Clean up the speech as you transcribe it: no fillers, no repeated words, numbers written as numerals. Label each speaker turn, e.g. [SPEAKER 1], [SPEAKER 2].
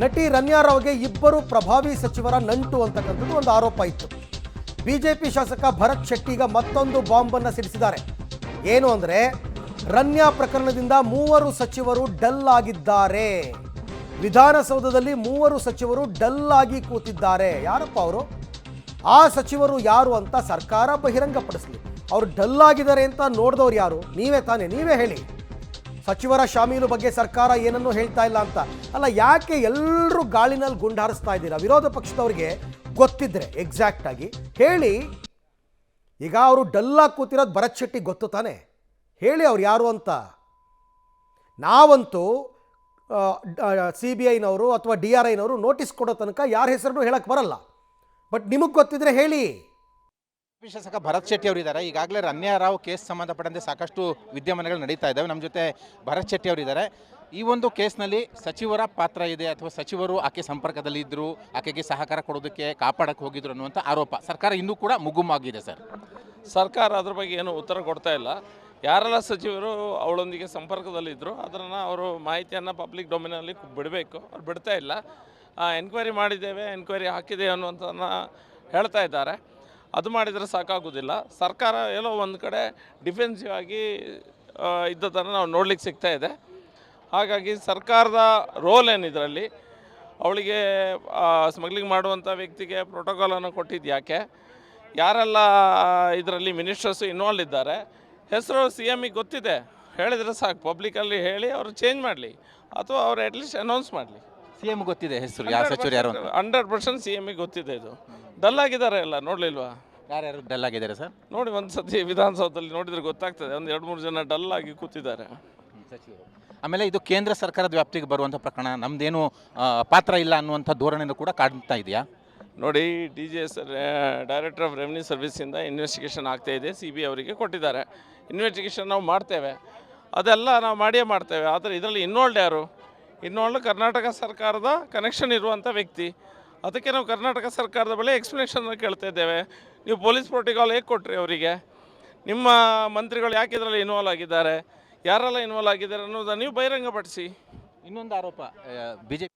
[SPEAKER 1] ನಟಿ ರಮ್ಯಾ ರಾವ್ಗೆ ಇಬ್ಬರು ಪ್ರಭಾವಿ ಸಚಿವರ ನಂಟು ಅಂತಕ್ಕಂಥದ್ದು ಒಂದು ಆರೋಪ ಇತ್ತು. ಬಿಜೆಪಿ ಶಾಸಕ ಭರತ್ ಶೆಟ್ಟಿಗ ಮತ್ತೊಂದು ಬಾಂಬ್ ಅನ್ನು ಸಿಡಿಸಿದ್ದಾರೆ. ಏನು ಅಂದರೆ, ರಮ್ಯಾ ಪ್ರಕರಣದಿಂದ 3 ಸಚಿವರು ಡಲ್ ಆಗಿದ್ದಾರೆ. ವಿಧಾನಸೌಧದಲ್ಲಿ 3 ಸಚಿವರು ಡಲ್ ಆಗಿ ಕೂತಿದ್ದಾರೆ. ಯಾರಪ್ಪ ಅವರು? ಆ ಸಚಿವರು ಯಾರು ಅಂತ ಸರ್ಕಾರ ಬಹಿರಂಗಪಡಿಸಲಿ. ಅವರು ಡಲ್ ಆಗಿದ್ದಾರೆ ಅಂತ ನೋಡಿದವ್ರು ಯಾರು? ನೀವೇ ತಾನೇ, ನೀವೇ ಹೇಳಿ. ಸಚಿವರ ಶಾಮೀಲು ಬಗ್ಗೆ ಸರ್ಕಾರ ಏನನ್ನೂ ಹೇಳ್ತಾ ಇಲ್ಲ ಅಂತ. ಅಲ್ಲ, ಯಾಕೆ ಎಲ್ಲರೂ ಗಾಳಿನಲ್ಲಿ ಗುಂಡಾರಿಸ್ತಾ ಇದ್ದೀರಾ? ವಿರೋಧ ಪಕ್ಷದವ್ರಿಗೆ ಗೊತ್ತಿದ್ರೆ ಎಕ್ಸಾಕ್ಟ್ ಆಗಿ ಹೇಳಿ. ಈಗ ಅವರು ಡಲ್ಲಾಗಿ ಕೂತಿರೋದು ಭರತ್ ಶೆಟ್ಟಿ ಗೊತ್ತು ತಾನೆ, ಹೇಳಿ ಅವ್ರು ಯಾರು ಅಂತ. ನಾವಂತೂ CBIನವರು ಅಥವಾ DRIನವರು ನೋಟಿಸ್ ಕೊಡೋ ತನಕ ಯಾರ ಹೆಸರನ್ನು ಹೇಳಕ್ಕೆ ಬರಲ್ಲ. ಬಟ್ ನಿಮಗೆ ಗೊತ್ತಿದ್ರೆ ಹೇಳಿ.
[SPEAKER 2] ಶಾಸಕ ಭರತ್ ಶೆಟ್ಟಿ ಅವರಿದ್ದಾರೆ. ಈಗಾಗಲೇ ರಮ್ಯಾ ರಾವ್ ಕೇಸ್ ಸಂಬಂಧಪಟ್ಟಂತೆ ಸಾಕಷ್ಟು ವಿದ್ಯಮಾನಗಳು ನಡೀತಾ ಇದ್ದಾವೆ. ನಮ್ಮ ಜೊತೆ ಭರತ್ ಶೆಟ್ಟಿ ಅವರಿದ್ದಾರೆ. ಈ ಒಂದು ಕೇಸ್ನಲ್ಲಿ ಸಚಿವರ ಪಾತ್ರ ಇದೆ ಅಥವಾ ಸಚಿವರು ಆಕೆ ಸಂಪರ್ಕದಲ್ಲಿ ಇದ್ದರು, ಆಕೆಗೆ ಸಹಕಾರ ಕೊಡೋದಕ್ಕೆ ಕಾಪಾಡಕ್ಕೆ ಹೋಗಿದ್ರು ಅನ್ನುವಂಥ ಆರೋಪ ಸರ್ಕಾರ ಇನ್ನೂ ಕೂಡ ಮುಗುಮಾಗಿದೆ ಸರ್.
[SPEAKER 3] ಸರ್ಕಾರ ಅದ್ರ ಬಗ್ಗೆ ಏನು ಉತ್ತರ ಕೊಡ್ತಾ ಇಲ್ಲ. ಯಾರೆಲ್ಲ ಸಚಿವರು ಅವಳೊಂದಿಗೆ ಸಂಪರ್ಕದಲ್ಲಿದ್ದರು ಅದನ್ನು ಅವರು ಮಾಹಿತಿಯನ್ನು ಪಬ್ಲಿಕ್ ಡೊಮೇನಲ್ಲಿ ಬಿಡಬೇಕು. ಅವ್ರು ಬಿಡ್ತಾ ಇಲ್ಲ. ಎನ್ಕ್ವೈರಿ ಮಾಡಿದ್ದೇವೆ, ಎನ್ಕ್ವೈರಿ ಹಾಕಿದೆ ಅನ್ನುವಂಥದ್ದನ್ನು ಹೇಳ್ತಾ ಇದ್ದಾರೆ. ಅದು ಮಾಡಿದರೆ ಸಾಕಾಗೋದಿಲ್ಲ. ಸರ್ಕಾರ ಎಲ್ಲೋ ಒಂದು ಕಡೆ ಡಿಫೆನ್ಸಿವ್ ಆಗಿ ಇದ್ದದನ್ನು ನಾವು ನೋಡ್ಲಿಕ್ಕೆ ಸಿಗ್ತಾ ಇದೆ. ಹಾಗಾಗಿ ಸರ್ಕಾರದ ರೋಲ್ ಏನಿದರಲ್ಲಿ, ಅವಳಿಗೆ ಸ್ಮಗ್ಲಿಂಗ್ ಮಾಡುವಂಥ ವ್ಯಕ್ತಿಗೆ ಪ್ರೋಟೋಕಾಲನ್ನು ಕೊಟ್ಟಿದ್ದು ಯಾಕೆ, ಯಾರೆಲ್ಲ ಇದರಲ್ಲಿ ಮಿನಿಸ್ಟರ್ಸು ಇನ್ವಾಲ್ವ್ ಇದ್ದಾರೆ, ಹೆಸರು CMಗೆ ಗೊತ್ತಿದೆ, ಹೇಳಿದರೆ ಸಾಕು. ಪಬ್ಲಿಕಲ್ಲಿ ಹೇಳಿ ಅವರು ಚೇಂಜ್ ಮಾಡಲಿ ಅಥವಾ ಅವರು ಅಟ್ಲೀಸ್ಟ್ ಅನೌನ್ಸ್ ಮಾಡಲಿ.
[SPEAKER 2] CM ಗೊತ್ತಿದೆ ಹೆಸರು, ಯಾವ ಸಚಿವರು ಯಾರು?
[SPEAKER 3] 100% CMಗೆ ಗೊತ್ತಿದೆ. ಇದು ಡಲ್ ಆಗಿದ್ದಾರೆ ಎಲ್ಲ, ನೋಡಲಿಲ್ವಾ?
[SPEAKER 2] ಯಾರ್ಯಾರು ಡಲ್ ಆಗಿದ್ದಾರೆ ಸರ್?
[SPEAKER 3] ನೋಡಿ, ಒಂದು ಸತಿ ವಿಧಾನಸೌಧದಲ್ಲಿ ನೋಡಿದರೆ ಗೊತ್ತಾಗ್ತದೆ. ಒಂದು 2-3 ಜನ ಡಲ್ ಆಗಿ ಕೂತಿದ್ದಾರೆ
[SPEAKER 2] ಸಚಿವರು. ಆಮೇಲೆ ಇದು ಕೇಂದ್ರ ಸರ್ಕಾರದ ವ್ಯಾಪ್ತಿಗೆ ಬರುವಂಥ ಪ್ರಕರಣ, ನಮ್ಮದೇನು ಪಾತ್ರ ಇಲ್ಲ ಅನ್ನುವಂಥ ಧೋರಣೆಯೂ ಕೂಡ ಕಾಡ್ತಾ ಇದೆಯಾ?
[SPEAKER 3] ನೋಡಿ, DGS ಡೈರೆಕ್ಟರ್ ಆಫ್ ರೆವಿನ್ಯೂ ಸರ್ವಿಸಿಂದ ಇನ್ವೆಸ್ಟಿಗೇಷನ್ ಆಗ್ತಾಯಿದೆ. CBI ಅವರಿಗೆ ಕೊಟ್ಟಿದ್ದಾರೆ. ಇನ್ವೆಸ್ಟಿಗೇಷನ್ ನಾವು ಮಾಡ್ತೇವೆ, ಅದೆಲ್ಲ ನಾವು ಮಾಡಿಯೇ ಮಾಡ್ತೇವೆ. ಆದರೆ ಇದರಲ್ಲಿ ಇನ್ವಾಲ್ಡ್ ಯಾರು? ಇನ್ವಾಲ್ಡ್ ಕರ್ನಾಟಕ ಸರ್ಕಾರದ ಕನೆಕ್ಷನ್ ಇರುವಂಥ ವ್ಯಕ್ತಿ. ಅದಕ್ಕೆ ನಾವು ಕರ್ನಾಟಕ ಸರ್ಕಾರದ ಬಳಿ ಎಕ್ಸ್ಪ್ಲನೇಷನ್ ಕೇಳ್ತಾ ಇದ್ದೇವೆ. ನೀವು ಪೊಲೀಸ್ ಪ್ರೋಟೋಕಾಲ್ ಹೇಗೆ ಕೊಟ್ರಿ ಅವರಿಗೆ? ನಿಮ್ಮ ಮಂತ್ರಿಗಳು ಯಾಕೆ ಇದರಲ್ಲಿ ಇನ್ವಾಲ್ವ್ ಆಗಿದ್ದಾರೆ, ಯಾರೆಲ್ಲ ಇನ್ವಾಲ್ವ್ ಆಗಿದ್ದಾರೆ ಅನ್ನೋದನ್ನು ನೀವು ಬಹಿರಂಗಪಡಿಸಿ.
[SPEAKER 2] ಇನ್ನೊಂದು ಆರೋಪ, BJP